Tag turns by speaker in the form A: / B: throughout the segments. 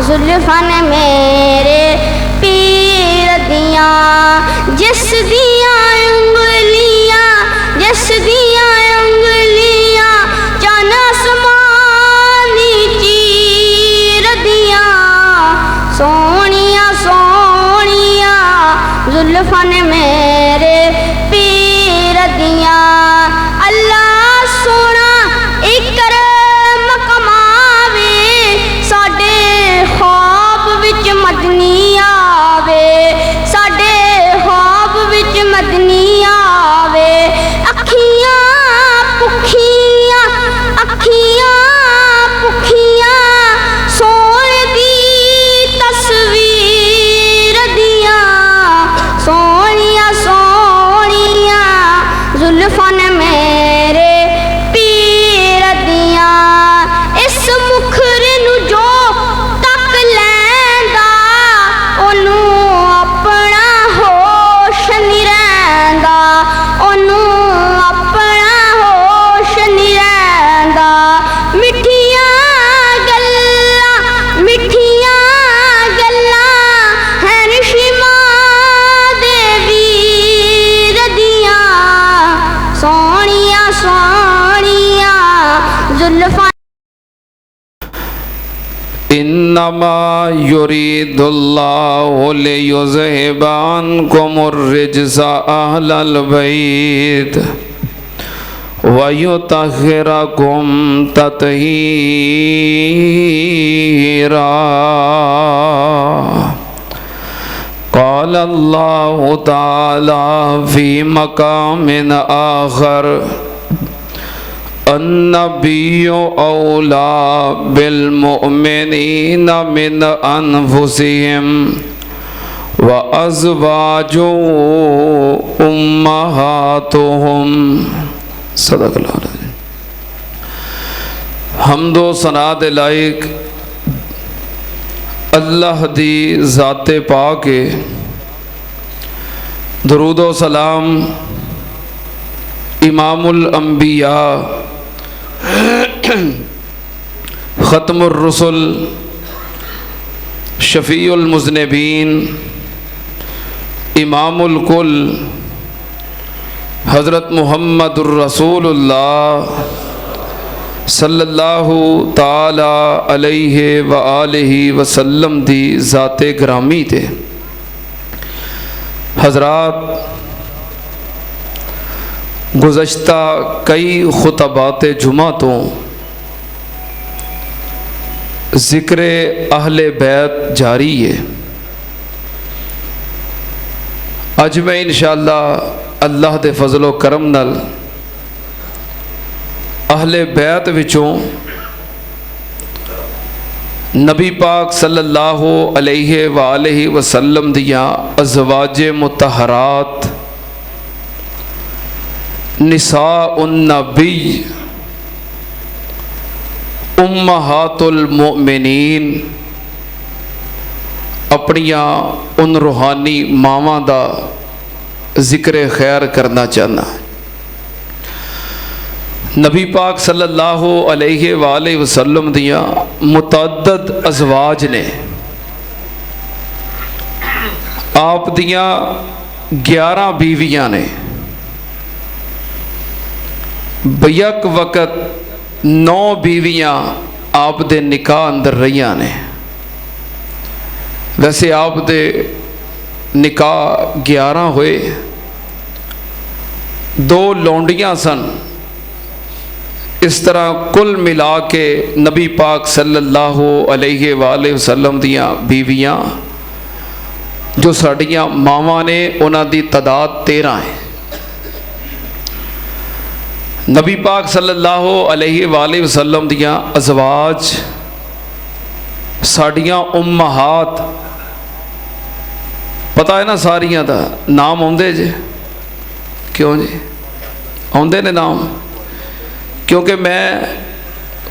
A: زلفاں نے میرے پیر دیاں جس دیاں انگلیاں جس دیاں انگلیاں چن آسمانی چیر دیاں سونیاں سونیاں زلفاں نے میرے پیر دیاں اللہ سونا اکرم کماوے ساڈے خواب وچ مدنی آوے ساڈے خواب وچ مدنی آوے اکھیاں پکھیاں سون دی تصویر دیاں سونیاں سونیاں زلفاں نے میرے پیر دیاں اس مکھر نو جو تک لیندا اونوں اپنا ہوش نہیں رہندا اونوں اپنا ہوش نہیں رہندا مٹھیاں گلاں ہیں شیما دے ویر دیاں سونیاں سونیاں زلفاں
B: انما يريد الله ليذهب عنكم الرجس اهل البيت ويطهركم تطهيرا قال الله تعالى في مقام آخر النبي أولى بالمؤمنين من أنفسهم وأزواجه أمهاتهم صدق اللہ العظیم۔ حمد و ثنا دے لائق اللہ دی ذات پاک درود و سلام امام الانبیاء ختم الرسل شفیع المذنبین امام الکل حضرت محمد الرسول اللہ صلی اللہ تعالی علیہ وآلہ وسلم دی ذات گرامی تے حضرات گزشتہ کئی خطبات جمعہ تو ذکر اہل بیت جاری ہے۔ اج میں انشاءاللہ اللہ دے فضل و کرم نال اہل بیت وچوں نبی پاک صلی اللہ علیہ وآلہ وسلم دیاں ازواج مطہرات نساء النبی امہات المؤمنین اپنیاں ان روحانی ماواں دا ذکر خیر کرنا چاہنا۔ نبی پاک صلی اللہ علیہ وآلہ وسلم دیاں متعدد ازواج نے، آپ دیاں 11 بیویاں نے، بیک وقت 9 بیویاں آپ دے نکاح اندر رہیاں نے۔ ویسے آپ دے نکاح 11 ہوئے، 2 لونڈیاں سن، اس طرح کل ملا کے نبی پاک صلی اللہ علیہ وآلہ وسلم دیاں بیویاں جو ساڑیاں ماواں نے انہاں دی تعداد 13 ہے۔ نبی پاک صلی اللہ علیہ وآلہ وسلم دیاں ازواج ساڑیاں امہات پتہ ہے نا ساریاں دا نام ہوندے جے کیوں جی ہوندے نے نام؟ کیونکہ میں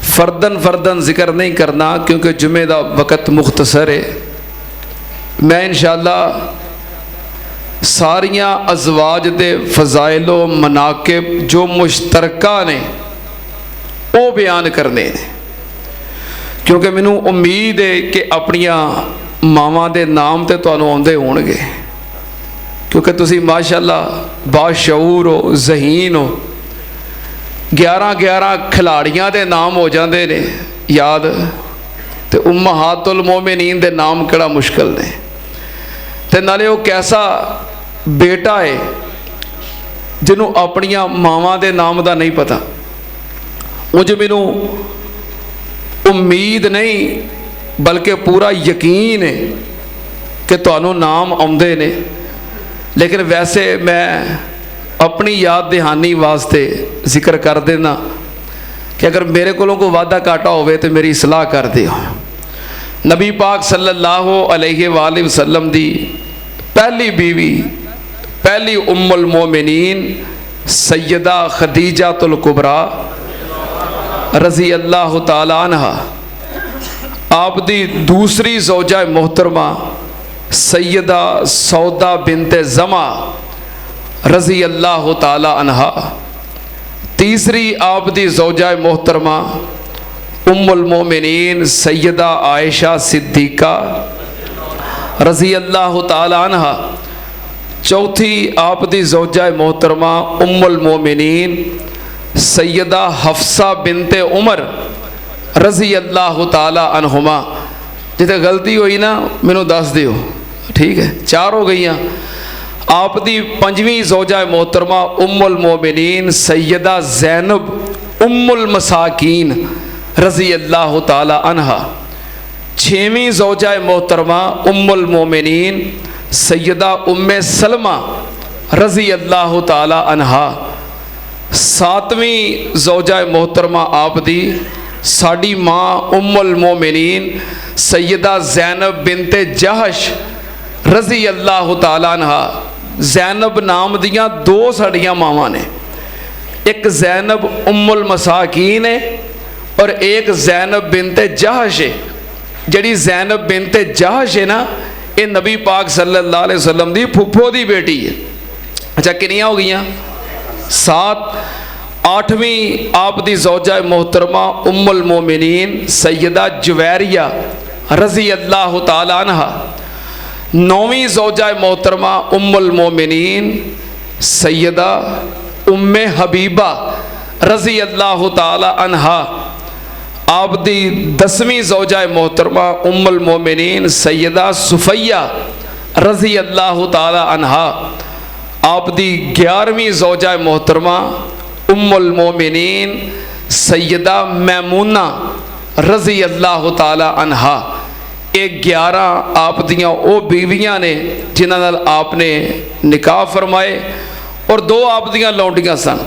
B: فردن ذکر نہیں کرنا کیونکہ جمعہ دا وقت مختصر ہے۔ میں انشاءاللہ ساریاں ازواج دے فضائل و مناقب جو مشترکہ نے وہ بیان کرنے ہیں، کیونکہ مینوں امید ہے کہ اپنیاں ماواں دے نام تے تانوں آندے ہونگے، کیونکہ تسی ماشاءاللہ باشعور ہو، ذہین ہو۔ 11 کھلاڑیاں دے نام ہو جاندے نے یاد، تے امہات المومنین دے نام کڑا مشکل نے، تے نالے وہ کیسا بیٹا ہے جنہوں اپنیاں ماواں دے نام دا نہیں پتا۔ وہ جو مینوں امید نہیں بلکہ پورا یقین ہے کہ تانوں نام آمدے نے، لیکن ویسے میں اپنی یاد دہانی واسطے ذکر کر دینا کہ اگر میرے کولوں کو وعدہ کاٹا ہوئے تو میری اصلاح کر دیو۔ نبی پاک صلی اللہ علیہ وآلہ وسلم دی پہلی بیوی، پہلی ام المومنین سیدہ خدیجہ الکبریٰ رضی اللہ تعالی عنہ، آپ دی دوسری زوجہ محترمہ سیدہ سودا بنت زمع رضی اللہ تعالی عنہ، تیسری آپ دی زوجہ محترمہ ام المومنین سیدہ عائشہ صدیقہ رضی اللہ تعالی عنہ، چوتھی آپ دی زوجہ محترمہ ام المومنین سیدہ حفصہ بنت عمر رضی اللہ تعالی عنہما۔ جتے غلطی ہوئی نا مینوں دس دیو، ٹھیک ہے؟ 4 ہو گئیاں۔ آپ دی 5ویں زوجہ محترمہ ام المومنین سیدہ زینب ام المساکین رضی اللہ تعالی عنہ، 6ویں زوجہ محترمہ ام المومنین سیدہ ام سلمہ رضی اللہ تعالی عنہ، 7ویں زوجہ محترمہ آپ دی ساڑی ماں ام المومنین سیدہ زینب بنت جہش رضی اللہ تعالیٰ عنہ۔ زینب نام دیاں 2 ساڑیاں ماواں نے، ایک زینب ام المساکین ہے اور ایک زینب بنت جہش ہے۔ جڑی زینب بنت جہش ہے نا، یہ نبی پاک صلی اللہ علیہ وسلم دی پھپھو دی بیٹی ہے۔ اچھا کنیاں ہو گئیاں؟ 7۔ 8ویں آپ دی زوجہ محترمہ ام المومنین سیدہ جویریہ رضی اللہ تعالی عنہ، 9ویں زوجہ محترمہ ام المومنین سیدہ ام حبیبہ رضی اللہ تعالی عنہ، آپ دی 10ویں زوجہ محترمہ ام المومنین سیدہ صفیہ رضی اللہ تعالی عنہ، آپ دی 11ویں زوجہ محترمہ ام المومنین سیدہ میمونہ رضی اللہ تعالی عنہ۔ ایک 11 آپ دیاں او بیویاں نے جنہاں نال آپ نے نکاح فرمائے، اور 2 آپ دیاں لونڈیاں سن،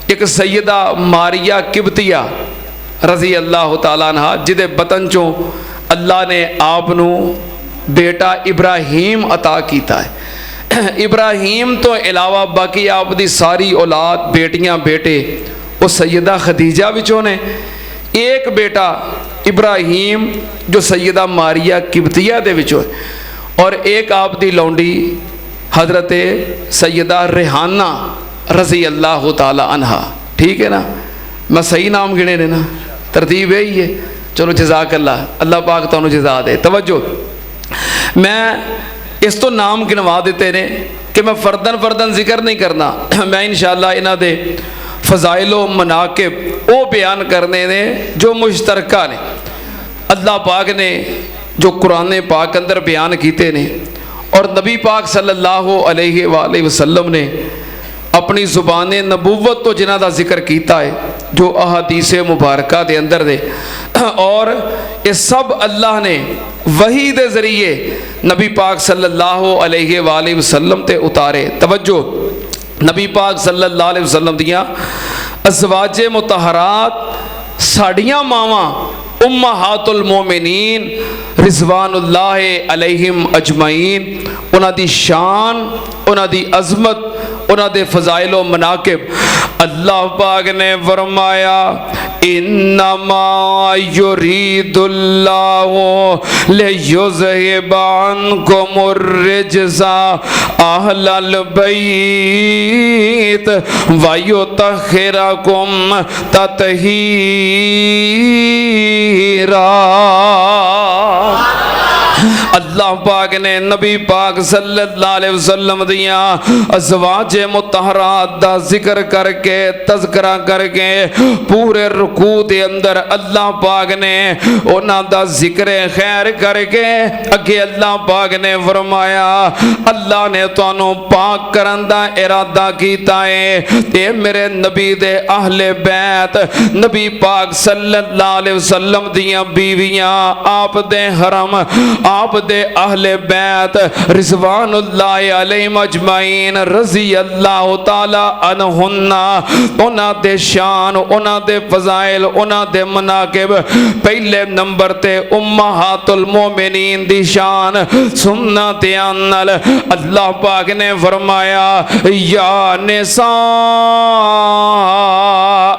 B: ایک سیدہ ماریہ قبطیہ رضی اللہ تعالیٰ عنہ جدے بطن چوں اللہ نے آپ نو بیٹا ابراہیم عطا کیتا ہے۔ ابراہیم تو علاوہ باقی آپ دی ساری اولاد بیٹیاں بیٹے وہ سیدہ خدیجہ وچوں نے، ایک بیٹا ابراہیم جو سیدہ ماریہ قبطیہ دے وچوں ہے، اور ایک آپ دی لونڈی حضرت سیدہ ریحانہ رضی اللہ تعالی عنہ۔ ٹھیک ہے نا؟ میں صحیح نام گنے نے نا، ترتیب یہی ہے۔ چلو جزاک اللہ، اللہ پاک تانوں جزا دے۔ توجہ، میں اس تو نام گنوا دیتے نے کہ میں فردن ذکر نہیں کرنا، میں انشاءاللہ انہاں دے فضائل و مناقب وہ بیان کرنے نے جو مشترکہ نے، اللہ پاک نے جو قرآن پاک اندر بیان کیتے نے، اور نبی پاک صلی اللہ علیہ وآلہ وسلم نے اپنی زبان نبوت تو جنہ دا ذکر کیتا ہے جو احادیث مبارکہ دے اندر دے، اور یہ سب اللہ نے وحی دے ذریعے نبی پاک صلی اللہ علیہ وآلہ وسلم تے اتارے۔ توجہ، نبی پاک صلی اللہ علیہ وسلم دیاں ازواج مطہرات ساڑیاں ماواں امہات المومنین رضوان اللہ علیہم اجمعین، انہاں دی شان، انہاں دی عظمت، انہاں دے فضائل و مناقب اللہ پاک نے فرمایا انما یرید اللہ لیذہب عنکم الرجس اہل البیت ویطہرکم تطہیرا۔ اللہ پاک نے نبی پاک صلی اللہ علیہ وسلم دیاں ازواج مطہرات دا ذکر کر کے تذکرہ کر کے پورے رکوع دے اندر اللہ پاک نے انہاں دا ذکر خیر کر کے اگے اللہ پاک نے فرمایا اللہ نے تانوں پاک کرن دا ارادہ کیتا ہے تے میرے نبی دے اہل بیت نبی پاک صلی اللہ علیہ وسلم دیاں بیویاں آپ دے حرم آپ دے اہل بیت رضوان اللہ علیہ مجمعین رضی اللہ تعالی عنہن انہاں دے شان انہاں دے فضائل انہاں دے مناقب پہلے نمبر تے امہات المومنین دی شان سننا تیانل اللہ پاک نے فرمایا یا نساء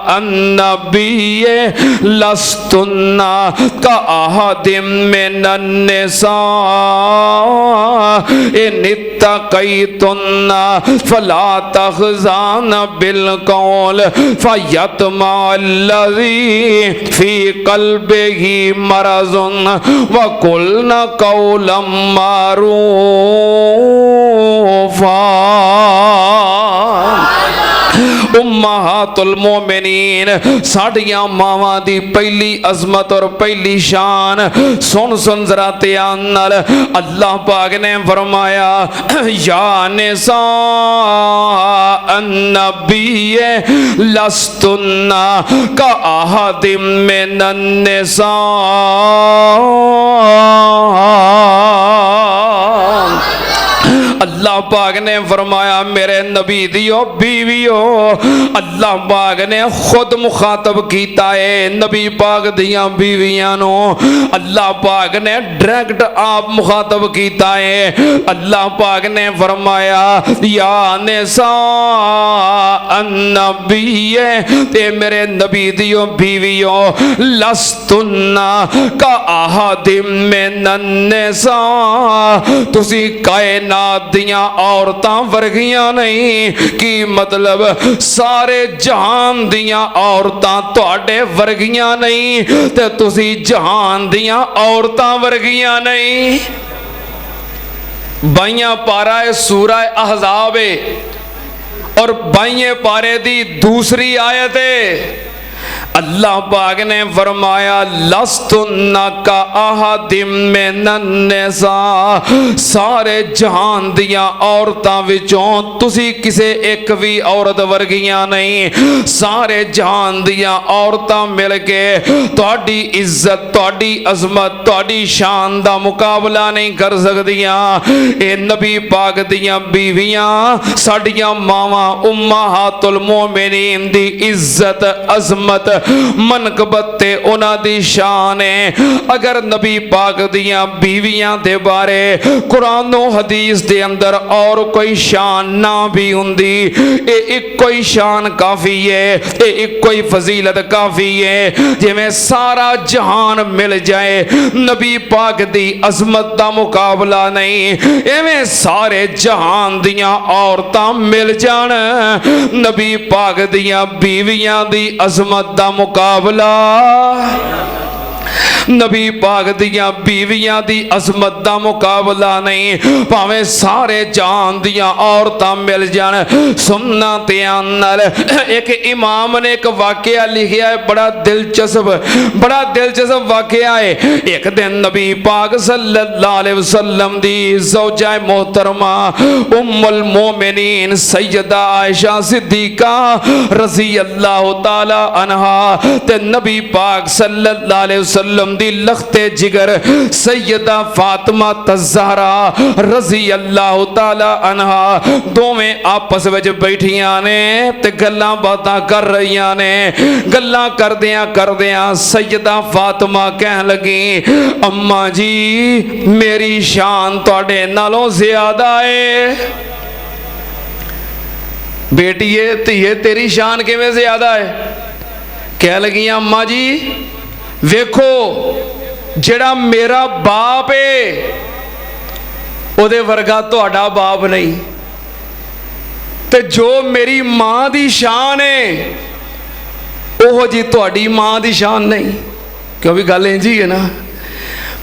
B: النبی لستن کا احد من النساء ان اتقیتن فلا تخزان بالقول فیطمع الذی فی قلبہ مرض وقلن قولا معروفا امہات المومنین ساڑیاں ماواں دی پہلی عظمت اور پہلی شان سن ذرا تیانل اللہ پاک نے فرمایا یا نساء النبی لستن کا احد من النساء اللہ پاک نے فرمایا میرے نبی دیو بیویو اللہ پاک نے خود مخاطب کیتا ہے نبی پاک دیاں بیویاں نو اللہ پاک نے ڈائریکٹ آپ مخاطب کیتا ہے اللہ پاک نے فرمایا یا نساء النبی تے میرے نبی دیو بیویو لستن کا احد من النساء تسی کائنات دیاں عورتاں ورگیاں نہیں کی مطلب سارے جہان دیاں عورتاں تواڈے ورگیاں نہیں تے تسی جہان دیاں عورتاں ورگیاں نہیں بائیاں پارہ سورہ احزاب اور بائییں پارے دی دوسری آیت ہے اللہ پاک نے فرمایا لستن کا احد من النساء سارے جہان دیاں عورتاں وچوں تسی کسے ایک بھی عورت ورگیاں نہیں سارے جہان دیاں عورتاں مل کے تہاڈی عزت تہاڈی عظمت تہاڈی شان دا مقابلہ نہیں کر سکدیاں اے نبی پاک دیاں بیویاں ساڈیاں ماواں امہات المومنین دی عزت عظمت منقبت تے انہاں دی شان ہے اگر نبی پاک دیاں بیویاں دے بارے قرآن و حدیث دے اندر اور کوئی شان نہ بھی ہوندی اے ایک کوئی شان کافی ہے اے ایک کوئی فضیلت کافی ہے جے میں سارا جہان مل جائے نبی پاک دی عظمت دا مقابلہ نہیں اے میں سارے جہان دیاں عورتاں مل جان نبی پاک دیاں بیویاں دی عظمت دا مقابلہ نبی پاک دیاں بیویاں دی عظمت دا مقابلہ نہیں پاویں سارے جان دیاں عورتاں مل جان سننا تیانل ایک امام نے ایک واقعہ لکھیا ہے بڑا دلچسپ واقعہ ہے ایک دن نبی پاک صلی اللہ علیہ وسلم دی زوجہ محترمہ ام المومنین سیدہ عائشہ صدیقہ رضی اللہ تعالی عنہا تے نبی پاک صلی اللہ علیہ وسلم دی لخت جگر سیدہ فاطمہ الزہرا رضی اللہ تعالی عنہا دوویں آپس وچ بیٹھیاں نے تے گلاں باتاں کر رہیاں نے گلاں کردیاں سیدہ فاطمہ کہن لگی اماں جی میری شان تواڈے نالوں زیادہ ہے بیٹیے تیے تیری شان کیویں زیادہ ہے کہہ لگیاں اماں جی ویکھو جڑا میرا باپ ہے او دے ورگا تہاڈا باپ نہیں تے جو میری ماں دی شان ہے اوہ جی تہاڈی ماں دی شان نہیں کیوں بھی گل انجی ہے نا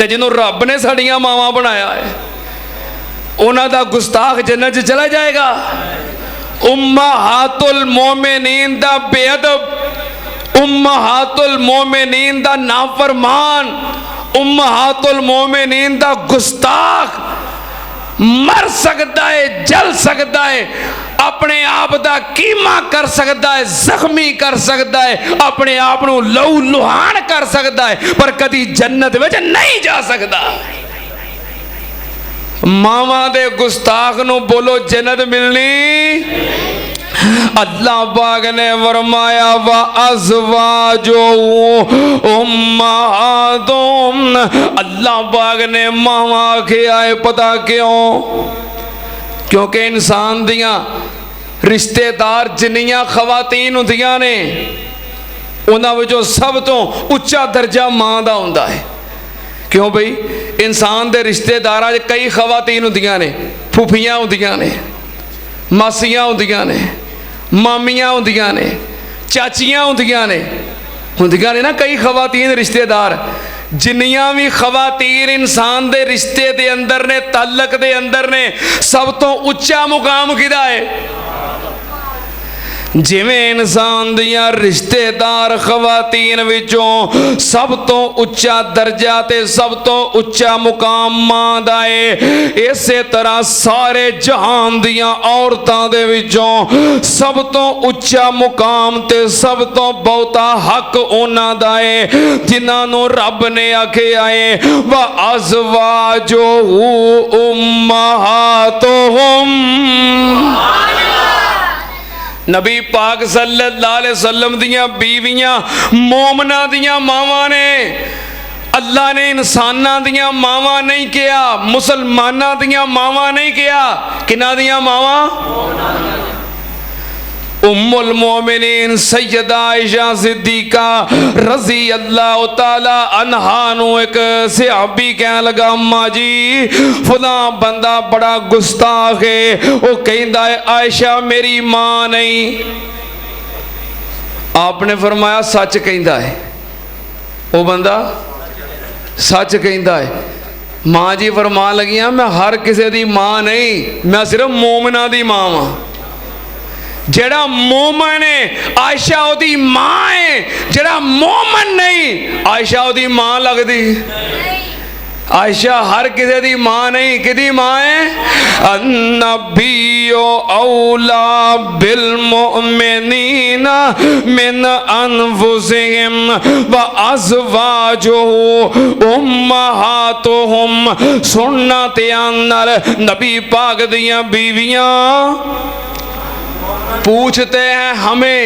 B: تے جنہوں رب نے ساڑیاں ماواں بنایا ہے انہاں دا گستاخ جنت چلا جائے گا؟ امہات المومنین دا بے ادب، امہات المومنین دا نافرمان، امہات المومنین دا گستاخ مر سکتا ہے، جل سکتا ہے، اپنے آپ دا کیما کر سکتا ہے، زخمی کر سکتا ہے، اپنے آپ نو لہو لہان کر سکتا ہے، پر کدی جنت وچ نہیں جا سکتا۔ ماما دے گستاخ نو بولو جنت ملنی؟ اللہ پاک نے فرمایا وَأَزْوَاجُهُ أُمَّهَاتُهُمْ، اللہ پاک نے ماما کے آئے، پتہ کیوں؟ کیونکہ انسان دیاں رشتے دار جنیاں خواتین ہوندیاں نے انہاں وچوں سب تو اچھا درجہ ماں دا ہوندا ہے۔ کیوں بھئی؟ انسان دے رشتے داراں کئی خواتین ہوندیاں نے، پھوپھیاں ہوندیاں نے، ماسیاں ہوندیاں نے، مامیاں ہوندیاں نے، چاچیاں ہوندیاں نے نا کئی خواتین رشتے دار۔ جنیاں بھی خواتین انسان دے رشتے دے اندر نے، تعلق دے اندر نے، سب تو اچھا مقام کدا ہے؟ جویں انسان دیاں رشتے دار خواتین وچوں سب تو اچھا درجہ تے سب تو اچھا مقام ماں دا ہے، اسی طرح سارے جہان دیاں عورتاں دے وچوں سب تو اچھا مقام تے سب تو بہتا حق انہاں دا ہے جنہاں نو رب نے آکھے آئے وَأَزْوَاجُهُ أُمَّهَاتُهُمْ۔ نبی پاک صلی اللہ علیہ وسلم دیاں بیویاں مومنہ دیاں ماواں نے، اللہ نے انسانہ دیاں ماواں نہیں کیا، مسلمانہ دیاں ماواں نہیں کیا، کنہ دیاں ماواں؟ ام المومنین سیدہ عائشہ صدیقہ رضی اللہ تعالی عنہا نو ایک صحابی کہنے لگا اماں جی فلاں بندہ بڑا گستاخ ہے، وہ کہندا ہے عائشہ میری ماں نہیں۔ آپ نے فرمایا سچ کہندا ہے، وہ بندہ سچ کہندا ہے۔ ماں جی فرمان لگیاں میں ہر کسی دی ماں نہیں، میں صرف مومنہ دی ماں ہاں۔ جڑا مومن ہے عائشہ او دی ماں ہے، جڑا مومن نہیں عائشہ او دی ماں لگ دی۔ عائشہ ہر کسی دی ماں نہیں، کدی ماں ہے؟ النبی اولا بالمؤمنین من انفسہم وازواجہ امہاتہم۔ سنت اندر نبی پاک دیاں بیویاں پوچھتے ہیں ہمیں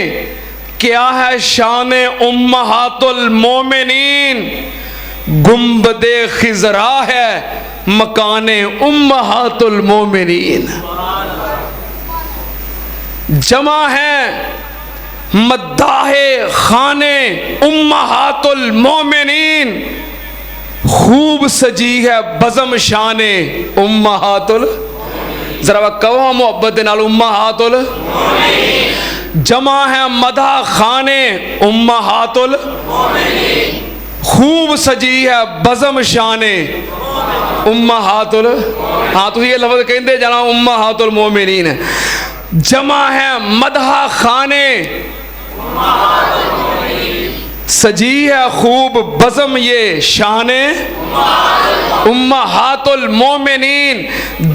B: کیا ہے شان امہات المومنین؟ گنبد خضرا ہے مکان امہات المومنین، جمع ہے مداح خانے امہات المومنین، خوب سجی ہے بزم شان امہات المومنین۔ ذرا وہ کہو محبت نال امہات المومنین، جمع ہے مدح خانے امہات المومنین، خوب سجی ہے بزم شان امہات المومنین۔ ہاں تو یہ لفظ کہندے جانا امہات المومنین، جمع ہے مدح خانے امہات المومنین، سجی ہے خوب بزم یہ شان امہات المومنین،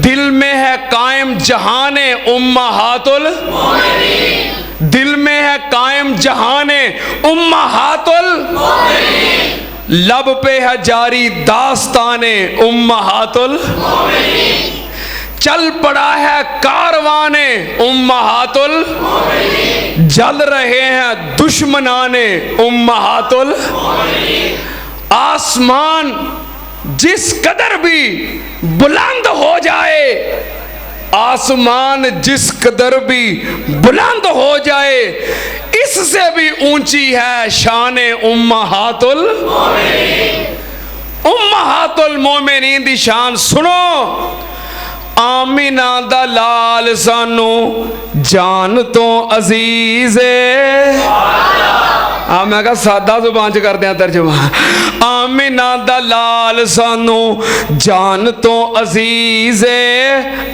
B: دل میں ہے قائم جہان امہات المومنین، دل میں ہے قائم جہان امہات المومنین، لب پہ ہے جاری داستان امہات المومنین، چل پڑا ہے کاروان امہات المومنین، جل رہے ہیں دشمنان امہات المومنین۔ آسمان جس قدر بھی بلند ہو جائے، آسمان جس قدر بھی بلند ہو جائے، اس سے بھی اونچی ہے شان امہات المومنین۔ امہات المومنین دی شان سنو۔ آمینہ دا لال سانو جان تو عزیز ہے، ਆ ਮੈਂ ਕਿਹਾ ਸਾਦਾ ਜ਼ੁਬਾਨ 'ਚ ਕਰਦੇ ਆ ਤਰਜਮਾ। ਆਮਿਨਾ ਦਾ ਲਾਲ ਸਾਨੂੰ ਜਾਨ ਤੋਂ ਅਜ਼ੀਜ਼ ਏ,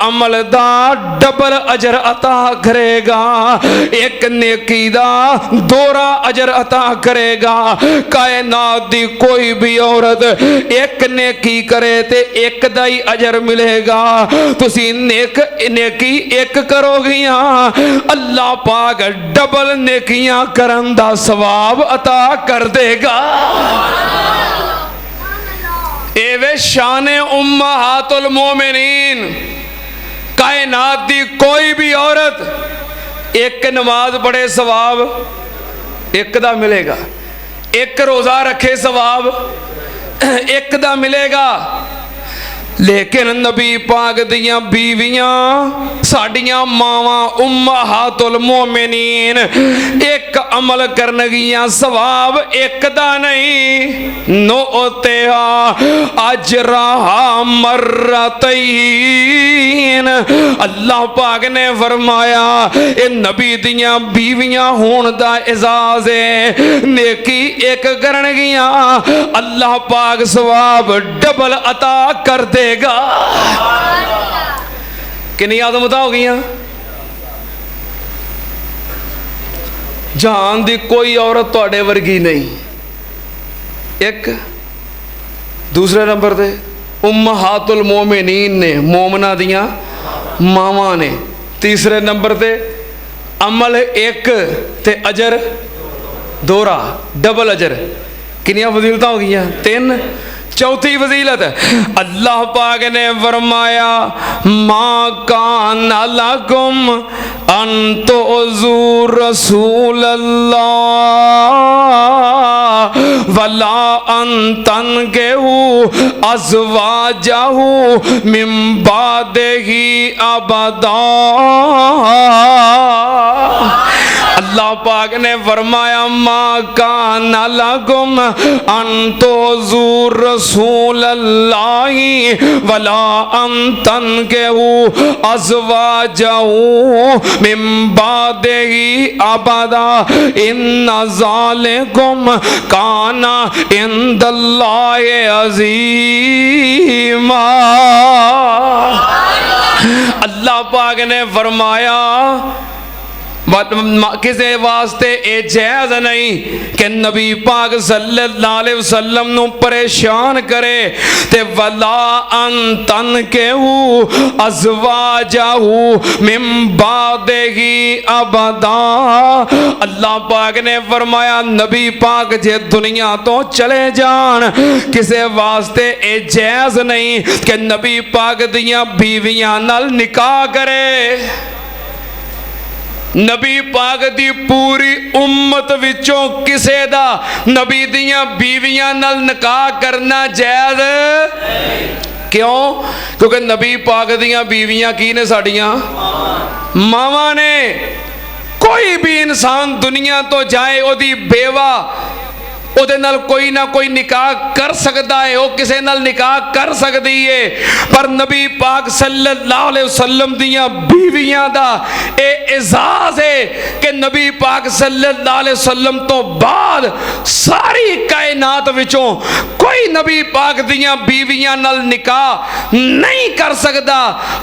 B: عمل دا ڈبل اجر عطا کرے گا، ایک نیکی دا دوہرا اجر عطا کرے گا۔ کائنات دی کوئی بھی عورت ایک نیکی کرے تے ایک دا ہی اجر ملے گا، تسی نیکی ایک کرو گیاں اللہ پاک ڈبل نیکیاں کرن دا ثواب عطا کر دے گا۔ اے وے شان امہات المومنین، کائنات دی کوئی بھی عورت ایک نماز پڑھے ثواب ایک دا ملے گا، ایک روزہ رکھے ثواب ایک دا ملے گا، لیکن نبی پاک دیاں بیویاں ساڑیاں ماواں امہات المومنین ایک عمل کرنگیاں ثواب ایک دا نہیں، نؤتیہا اجرہا مرتین۔ اللہ پاک نے فرمایا اے نبی دیاں بیویاں ہون دا اعزاز ہے، نیکی ایک کرنگیاں اللہ پاک ثواب ڈبل عطا کر دے گا۔ کنی عظمتاں ہو گئیاں؟ جہان دی کوئی عورت تواڈے ورگی نہیں، ایک دوسرے نمبر تے امہات المومنین نے، مومنہ دیاں ماواں نے، تیسرے نمبر تے عمل ایک تے اجر دوہرا ڈبل اجر، کنیاں فضیلتاں ہو گئیاں؟ تین۔ چوتھی فضیلت اللہ پاک نے فرمایا ما کان لکم ان تؤذوا رسول اللہ ولا ان تنکحوا ازواجہ من بعدہ ابدا۔ اللہ پاک نے فرمایا ما کان لکم ان تؤذوا رسول اللہ ولا ان تنکحوا ازواجہ من بعدہ ابدا ان ذالکم کان عند اللہ عظیما۔ اللہ پاک نے فرمایا کسے واسطے اے جائز نہیں کہ نبی پاک صلی اللہ علیہ وسلم نو پریشان کرے تے ولا ان تنکحوا ازواجہ من بعدہ ابدا۔ اللہ پاک نے فرمایا نبی پاک جے دنیا تو چلے جان کسے واسطے اے جائز نہیں کہ نبی پاک دیاں بیویاں نال نکاح کرے۔ نبی پاک دی پوری امت وچوں کسے دا نبی دیاں بیویاں نال نکاح کرنا جائز کیوں؟ کیونکہ نبی پاک دیاں بیویاں کی نے ساڑیاں ماواں نے۔ کوئی بھی انسان دنیا تو جائے او دی بیوہ او دے نال کوئی نہ کوئی نکاح کر سکتا ہے، او کسے نال نکاح کر سکتی ہے، پر نبی پاک صلی اللہ علیہ وسلم دیاں بیویاں دا اے اعزاز ہے کہ نبی پاک صلی اللہ علیہ وسلم تو بعد ساری کائنات وچوں کوئی نبی پاک دیاں بیویاں نال نکاح نہیں کر سکتا۔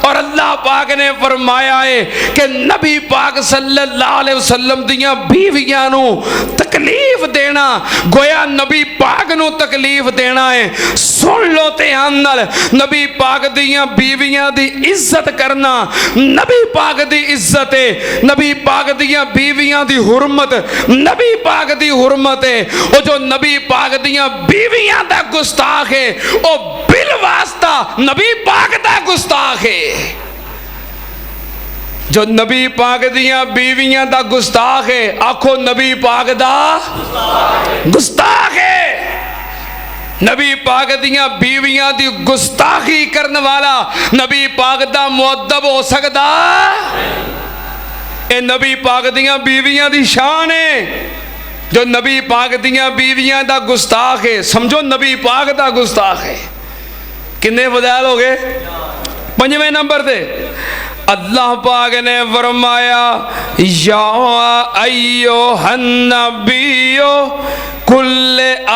B: اور اللہ پاک نے فرمایا ہے کہ نبی پاک صلی اللہ علیہ وسلم دیاں بیویاں نو تکلیف دینا گویا نبی پاک نو تکلیف دینا ہے۔ سن لو دھیان نال، نبی پاک دیاں بیویاں دی عزت کرنا نبی پاک دی عزت ہے، نبی پاک دیاں بیویاں دی حرمت نبی پاک دی حرمت ہے۔ او جو نبی پاک دیاں بیویاں دا گستاخ ہے او بالواسطہ نبی پاک دا گستاخ ہے۔ جو نبی پاک دیاں بیویاں دا گستاخ ہے، آکھو نبی پاک دا گستاخ ہے۔ نبی پاک دیاں بیویاں دی گستاخی کرنے والا نبی پاک دا مؤدب ہو سکتا؟ اے نبی پاک دیاں بیویاں دی شان ہے۔ جو نبی پاک دیاں بیویاں دا گستاخ ہے، سمجھو نبی پاک دا گستاخ ہے۔ کتنے فضائل ہو گئے؟ پنجویں نمبر دے اللہ پاک نے فرمایا یا ایھا النبی کل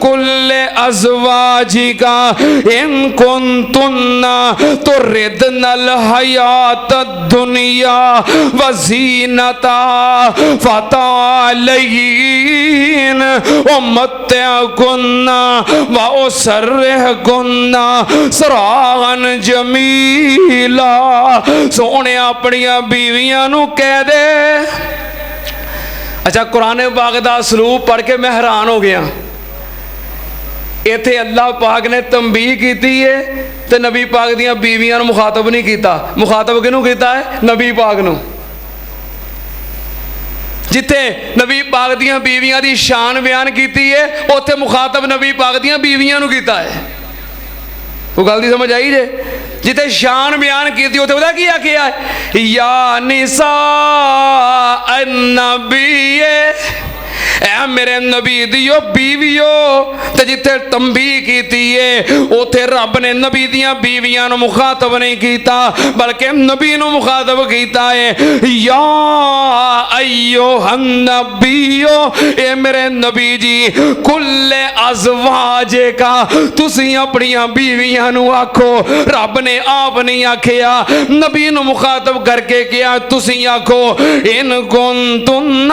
B: کل ازواجک ان کنتن تردن الحیات الدنیا وزینتہا فتعالین امتعکن واسرحکن سراحا جمیلا. سونے اپنیاں بیویاں نو کہہ دے. اچھا قرآن پاک دا اسلوب پڑھ کے میں حیران ہو گیا. ایتھے اللہ پاک نے تنبیہ کیتی ہے تے نبی پاک دیاں بیویاں نو مخاطب نہیں کیتا. مخاطب کنوں کیتا ہے؟ نبی پاک نو. جتھے نبی پاک دیاں بیویاں دی شان بیان کیتی ہے اوتھے مخاطب نبی پاک دیاں بیویاں نو کیتا ہے. وہ گل دی سمجھ آئی جے؟ جتے شان بیان کیتی ہوتے بتا کیا کیا ہے؟ یا نساء النبی اے میرے نبی دیو بیویو. تے جتے تنبیہ کیتی ہے اوتھے رب نے نبی دیاں بیویاں نو مخاطب نہیں کیتا بلکہ نبی نو مخاطب کیتا ہے. یا ایوہ النبیو اے میرے نبی جی کل ازواج کا تسی اپنیاں بیویاں نو آکھو. رب نے آپ نہیں آکھیا نبی نو مخاطب کر کے کیا تسی آکھو ان کنتن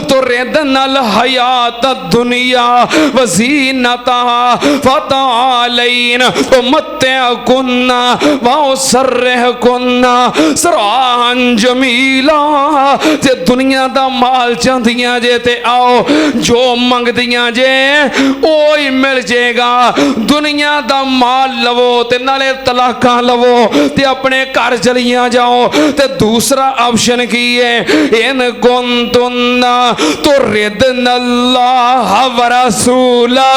B: تردن الحیات الدنیا وزینتہا فتعالین امتعکن واسرحکن سراحا جمیلا. جے دنیا دا مال چاندیاں جے تے آؤ جو منگ دیاں جے اوہی مل جے گا. دنیا دا مال لو تے نالے طلاقاں لو تے اپنے گھر چلیاں جاؤ. تے دوسرا آپشن کی ہے ان کنتن تردن اللہ ورسولہ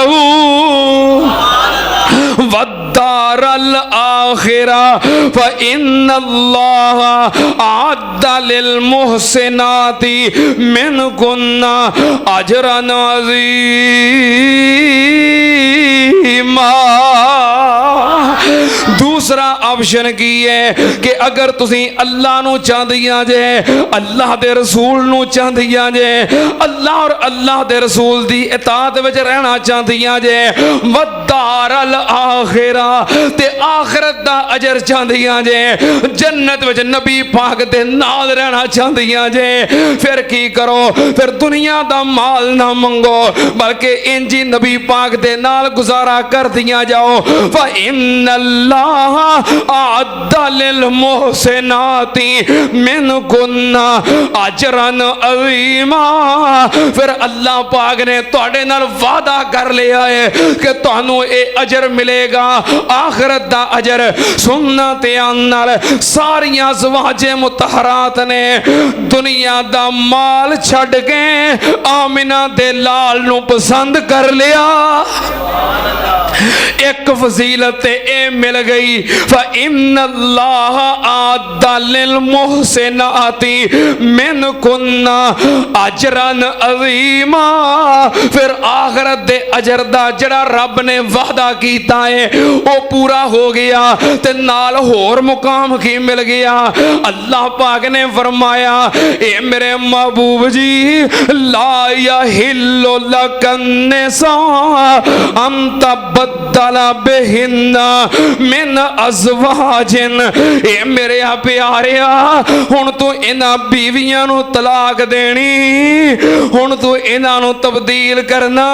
B: والدار الآخرہ فإن اللہ أعد للمحسنات منکن اجرا عظیما. دوسرا آپشن کی ہے کہ اگر تسی اللہ نو چاندیاں جے اللہ دے رسول نو چاندیاں جے اللہ اور اللہ دے رسول دی اطاعت وچ رہنا چاندیاں جے والدار الآخرہ تے آخرت دا اجر چاندیاں جے جنت وچ نبی پاک دے نال رہنا چاندیاں جے پھر کی کرو؟ پھر دنیا دا مال نہ منگو بلکہ انجی نبی پاک دے نال گزارا کر دیا جاؤ. فإن اللہ أعد للمحسنات منکن اجرا عظیما. پھر اللہ پاک نے تواڈے نال وعدہ کر لیا ہے کہ تانوں اے اجر ملے گا آخرت دا اجر. سنت نال ساریاں ازواج مطہرات نے دنیا دا مال چھڈ کے آمنہ دے لال نو پسند کر لیا. ایک فضیلت اے مل گئی فإن اللہ أعد للمحسنات منکن اجرا عظیما. پھر آخرت دے اجر دا جڑا رب نے وعدہ کیتا ہے وہ پورا ہو گیا تے نال ہور مقام کی مل گیا. اللہ پاک نے فرمایا اے میرے محبوب جی لا یحل لک النساء ان تبدل بہن من ازواجن. اے میرے پیاریا ہن تو انہاں بیویاں نو طلاق دینی ہن تو انہاں نو تبدیل کرنا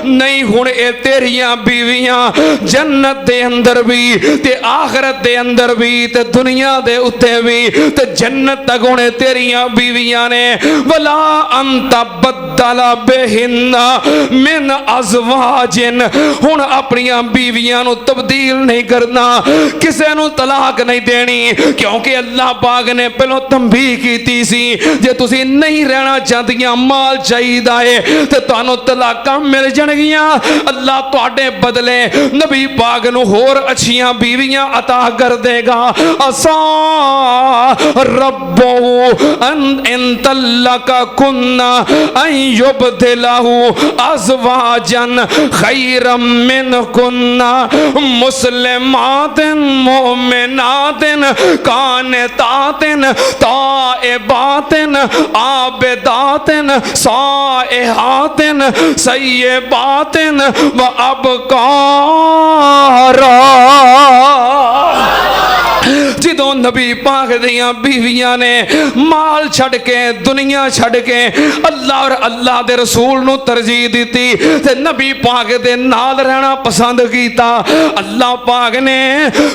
B: نہیں. ہن اے تیریاں بیویاں جنت دے اندر بھی تے آخرت دے اندر بھی تے دنیا دے اتے بھی تے جنت تک ہن تیریاں بیویاں نے. ولا انت بدل بہن من ازواجن. ہن اپنیاں بیویاں نو تبدیل نہیں کرنا کسے نو طلاق نہیں دینی کیونکہ اللہ پاک نے پہلو تنبیہ کیتی سی جے تسی نہیں رہنا چاہتیاں مال چاہیدا ہے تے تانوں طلاقاں مل جان گیاں. اللہ تواڈے بدلے نبی پاک نو ہور اچھیاں بیویاں عطا کر دے گا. اسا ربو ان طلقکن ان یبدلہ ازواجا خیرا منکن مسلمات مسلمات مومنات قانتات تائبات عابدات سائحات سیبات و ابکارا۔ جدوں نبی پاک دیاں بیویاں نے مال چھڑ کے دنیا چھڑ کے اللہ اور اللہ دے رسول نو ترجیح دیتی تے نبی پاک دے نال رہنا پسند کیتا، اللہ پاک نے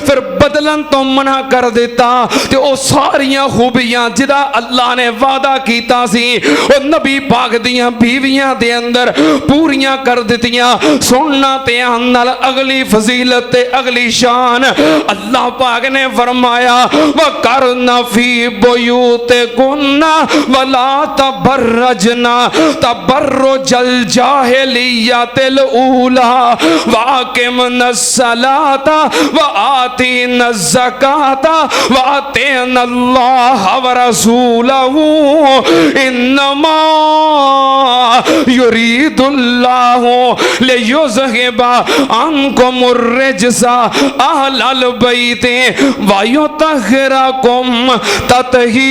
B: پھر بدلن تو منع کر دیتا تے او ساریاں خوبیاں جدا اللہ نے وعدہ کیتا سی او نبی پاک دیاں بیویاں دے اندر پوریاں کر دیتیاں۔ سننا تے نال اگلی فضیلت تے اگلی شان اللہ پاک نے فرمایا وَقَرْنَ فِي بُيُوتِكُنَّ وَلَا تَبَرَّجْنَ تَبَرُّجَ الْجَاهِلِيَّةِ الْأُولَى وَأَقِمْنَ الصَّلَاةَ وَآتِينَ الزَّكَاةَ وَأَطِعْنَ اللَّهَ وَرَسُولَهُ إِنَّمَا يُرِيدُ اللَّهُ لِيُذْهِبَ عَنكُمُ الرِّجْسَ أَهْلَ الْبَيْتِ وَيُطَهِّرَكُمْ تَطْهِيرًا۔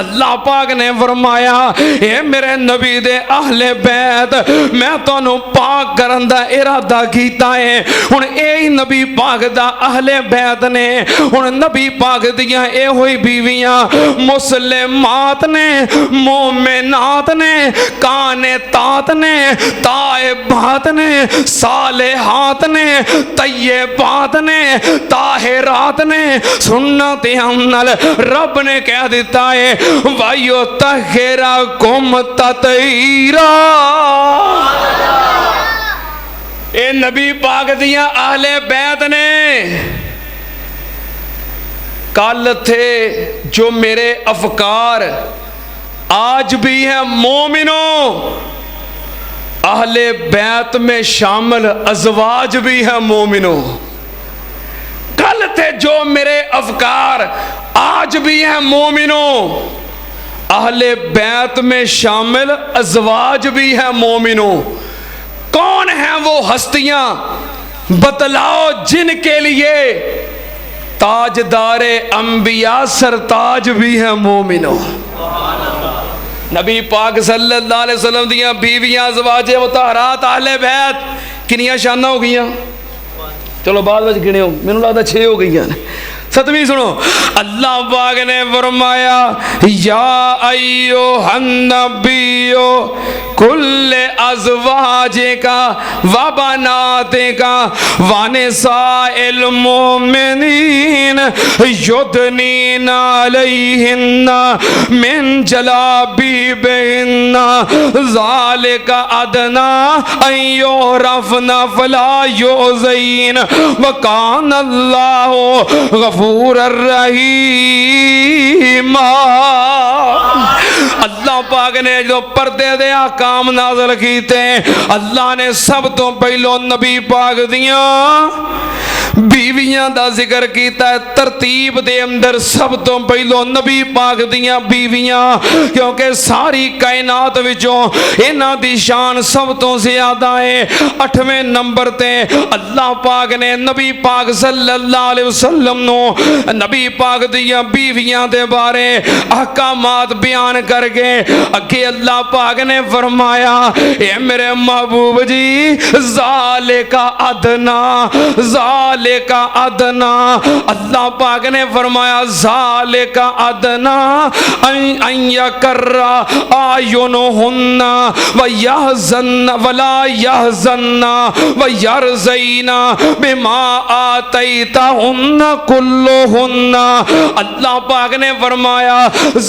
B: اللہ پاک نے فرمایا اے میرے نبی دے اہل بیت میں تانوں پاک کرن دا ارادہ کیتا ہے۔ ہن اے نبی پاک دا اہل بیت نے، ہن نبی پاک دیاں اے ہوئی بیویاں مسلمات نے، مومنات نے، قانتات نے، تائبات نے، صالحات نے، طیبات نے، طاہرات نے۔ سنت عمل رب نے کہہ دیتا ہے وَيُطَهِّرَكُمْ تَطْهِيرًا۔ اے نبی پاک دیاں اہل بیت نے کل تھے جو میرے افکار آج بھی ہیں مومنوں، اہل بیت میں شامل ازواج بھی ہیں مومنوں۔ کل تھے جو میرے افکار آج بھی ہیں مومنوں، اہل بیت میں شامل ازواج بھی ہیں مومنوں۔ کون ہیں وہ ہستیاں بتلاؤ جن کے لیے تاجدار انبیاء سرتاج بھی ہیں مومنوں؟ نبی پاک صلی اللہ علیہ وسلم دیاں بیویاں ازواج مطہرات اہل بیت کنیاں شانہ ہو گئیاں؟ چلو بعد وچ گنے ہو، میں نے لگتا 6 ہو گئی ہیں۔ ستویں سنو، اللہ پاک نے فرمایا یا ایوہ النبی کل ازواجک وبناتک ونساء المؤمنین یدنین علیہن من جلابیبہن ذالک ادنی ان یعرفن فلا یؤذین وکان اللہ غفور الرحیم۔ اللہ پاک نے جو پردے دے احکام نازل کیتے اللہ نے سب تو پہلو نبی پاک دیاں بیویاں دا ذکر کیتا ہے۔ ترتیب دے اندر سب تو پہلو نبی پاک دیاں بیویاں، کیونکہ ساری کائنات وچوں انہاں دی شان سب تو زیادہ ہے۔ 8ویں نمبر تے اللہ پاک نے نبی پاک صلی اللہ علیہ وسلم نو نبی پاک دیاں بیویاں دے بارے احکامات بیان کر کے اگے اللہ پاک نے فرمایا اے میرے محبوب جی ذالک ادنا، ذالک ادنا، اللہ پاک نے فرمایا ذالک ادنا ان یکر اعینہن ویحزن ولا یحزن ویرضین بما آتیتہن کلہن۔ اللہ پاک نے فرمایا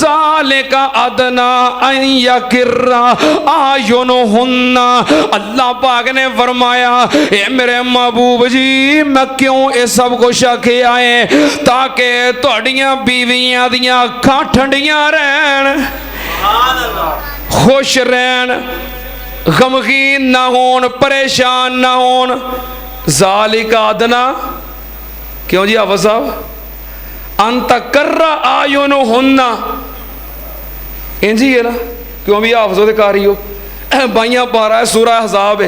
B: ذالک ادنا ان یکر اعینہن، اللہ پاک نے فرمایا اے میرے محبوب جی میں کیوں یہ سب کچھ آکھیا ہے تاکہ تہاڈیاں بیویاں دیاں اکھاں ٹھنڈیاں رہن، خوش رہن، غمگین نہ ہون، پریشان نہ ہون۔ ذالک ادنا کیوں جی حافظ صاحب؟ ان تقر اعینہن، انجی ہے نا، کیوں بھی حافظوں دے کاری ہو بائیاں پارا ہے سورہ احزاب ہے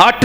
B: 8।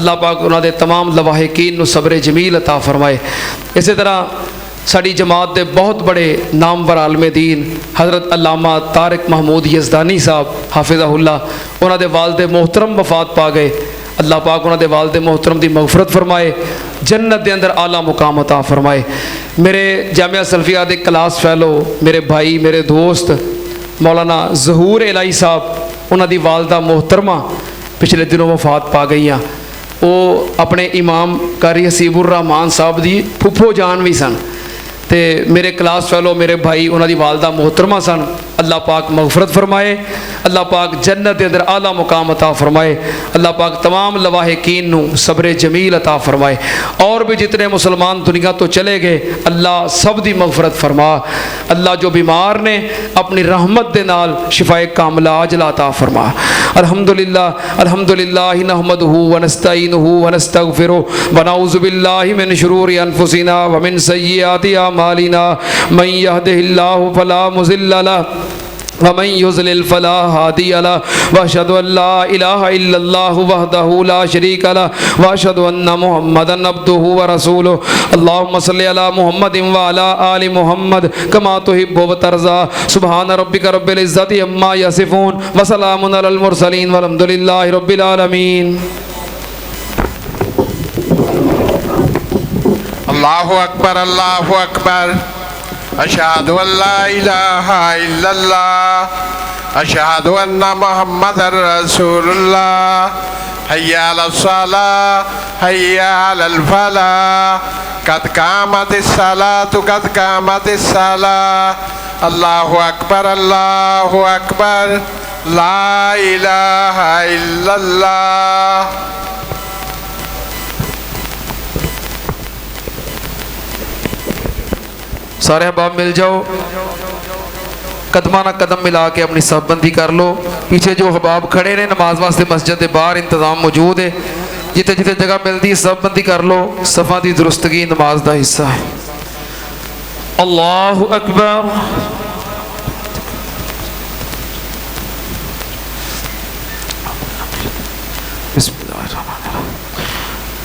B: اللہ پاک انہاں دے تمام لواحقین نو صبر جمیل عطا فرمائے۔ اسی طرح ساری جماعت دے بہت بڑے نامور عالم دین حضرت علامہ طارق محمود یزدانی صاحب حافظہ اللہ، انہاں دے والد محترم وفات پا گئے۔ اللہ پاک انہاں دے والد محترم دی مغفرت فرمائے، جنت دے اندر اعلیٰ مقام عطا فرمائے۔ میرے جامعہ سلفیہ دے کلاس فیلو، میرے بھائی، میرے دوست مولانا ظہور الہی صاحب، انہاں دی والدہ محترمہ پچھلے دنوں وفات پا گئیاں۔ وہ اپنے امام قاری حسیب الرحمان صاحب دی پھپھو جان بھی سن، تے میرے کلاس فیلو میرے بھائی انہاں دی والدہ محترمہ سن۔ اللہ پاک مغفرت فرمائے، اللہ پاک جنت دے اندر اعلیٰ مقام عطا فرمائے، اللہ پاک تمام لواحقین نو صبر جمیل عطا فرمائے۔ اور بھی جتنے مسلمان دنیا تو چلے گئے اللہ سب دی مغفرت فرما۔ اللہ جو بیمار نے اپنی رحمت دے نال شفائے کاملہ عاجلہ عطا فرما۔ الحمدللہ الحمدللہ نحمدہ ونستعینہ ونستغفرہ ونعوذ باللہ من شرور انفسنا ومن سیئات اعمالنا، من یہدہ اللہ فلا مضل لہ ومن يضلل فلا هادي له، واشهد ان لا اله الا الله وحده لا شريك له، واشهد ان محمدا عبده ورسوله۔ اللهم صل على محمد وعلى ال محمد كما تحب وترضى، سبحان ربك رب العزة عما يصفون وسلام على المرسلين والحمد لله رب العالمين۔
C: اللہ اکبر اللہ اکبر، اشہد ان لا الہ الا اللہ، اشہد ان محمد رسول اللہ، حی علی الصلاة حی علی الفلاح، قد قامت الصلاة قد قامت الصلاة، اللہ اکبر اللہ اکبر، لا الہ الا اللہ۔
B: سارے احباب مل جاؤ، قدمہ نہ قدم ملا کے اپنی صف بندی کر لو۔ پیچھے جو احباب کھڑے نے نماز واسطے مسجد دے باہر انتظام موجود ہے، جتے جتے جگہ ملتی ہے صف بندی کر لو، صفاں دی درستگی نماز دا حصہ ہے۔ اللہ اکبر۔ بسم اللہ الرحمن الرحیم،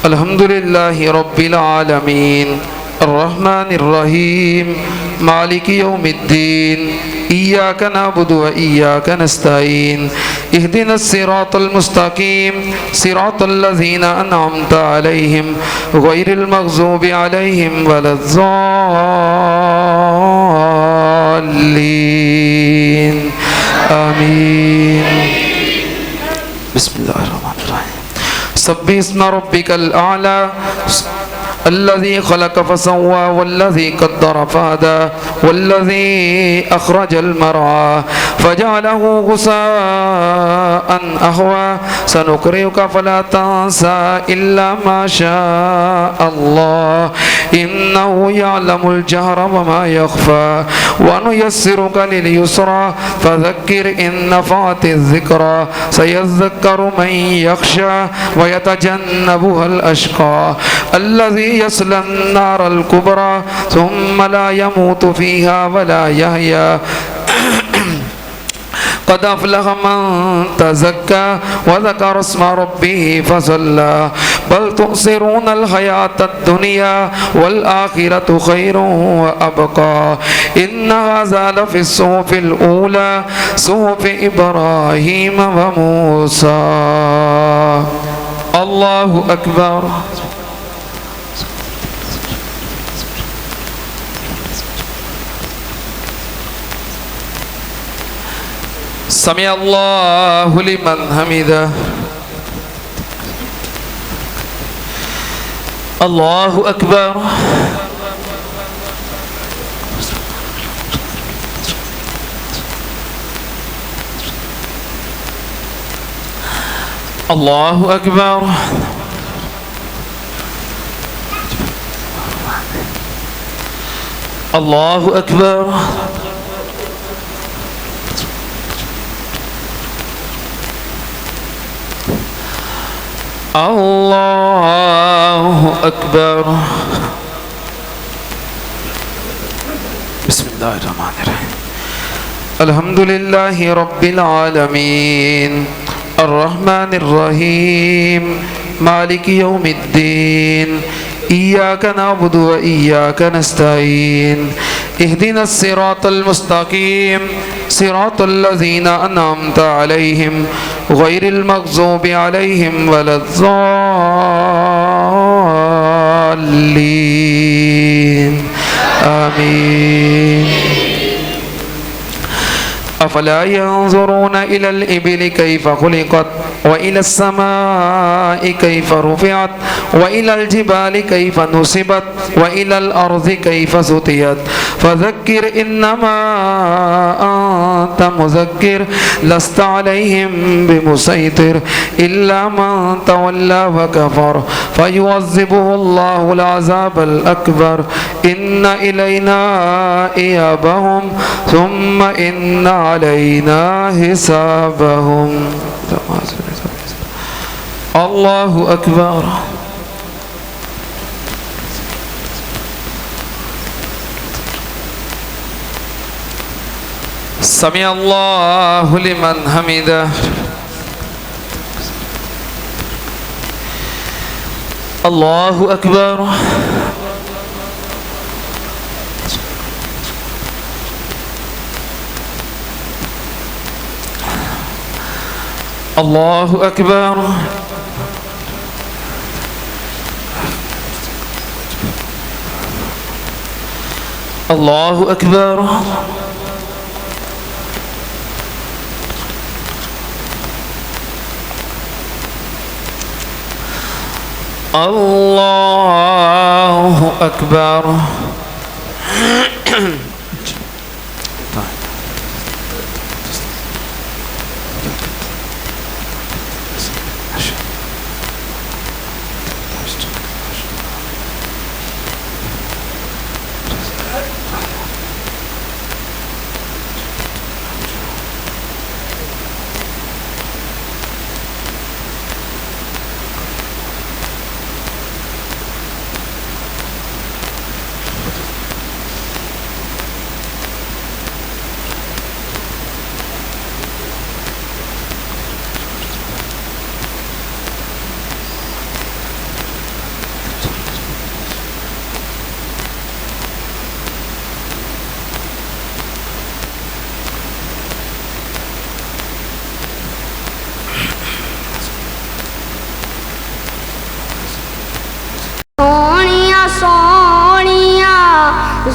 B: الحمدللہ رب العالمین الرحمن الرحیم مالک یوم الدین، ایاک نعبد و ایاک نستعین، اہدنا الصراط المستقیم صراط الذین انعمت علیہم غیر المغضوب علیہم ولا الضالین، آمین۔ بسم اللہ الرحمن الرحیم، سبح اسم ربک الاعلی الذي خلق فسوى والذي قدر فهدى والذي أخرج المرعى فجعله غثاء أحوى سنقرئك فلا تنسى إلا ما شاء الله إنه يعلم الجهر وما يخفى ونيسرك لليسرى فذكر إن نفعت الذكرى سيذكر من يخشى ويتجنبها الأشقى الذي يصلى النار الكبرى ثم لا يموت فيها ولا يحيى قد أفلح من تزكى وذكر اسم ربه فصلى بل تؤثرون الحياة الدنيا والآخرة خير وأبقى إن هذا لفي الصحف الأولى صحف إبراهيم وموسى۔ الله أكبر۔ سمع اللہ لمن حمدہ، اللہ اکبر۔ اللہ اکبر۔ اللہ اکبر۔ اللہ اکبر۔ بسم اللہ الرحمن الرحیم، الحمدللہ رب العالمین الرحمن الرحیم
D: مالك يوم الدين إياك نعبد وإياك نستعين اهدنا الصراط المستقيم صراط الذين أنعمت عليهم غير المغضوب عليهم ولا الضالين آمين أفلا ينظرون إلى الإبل كيف خلقت وإلى السماء كيف رفعت وإلى الجبال كيف نصبت وإلى الأرض كيف سطيت فذكر إنما أنت مذكر لست عليهم بمسيطر إلا من تولى وكفر فيعذبه الله العذاب الأكبر إن إلينا إيابهم ثم إن علينا حسابهم الله أكبر سمع الله لمن حمده الله أكبر الله أكبر الله أكبر الله أكبر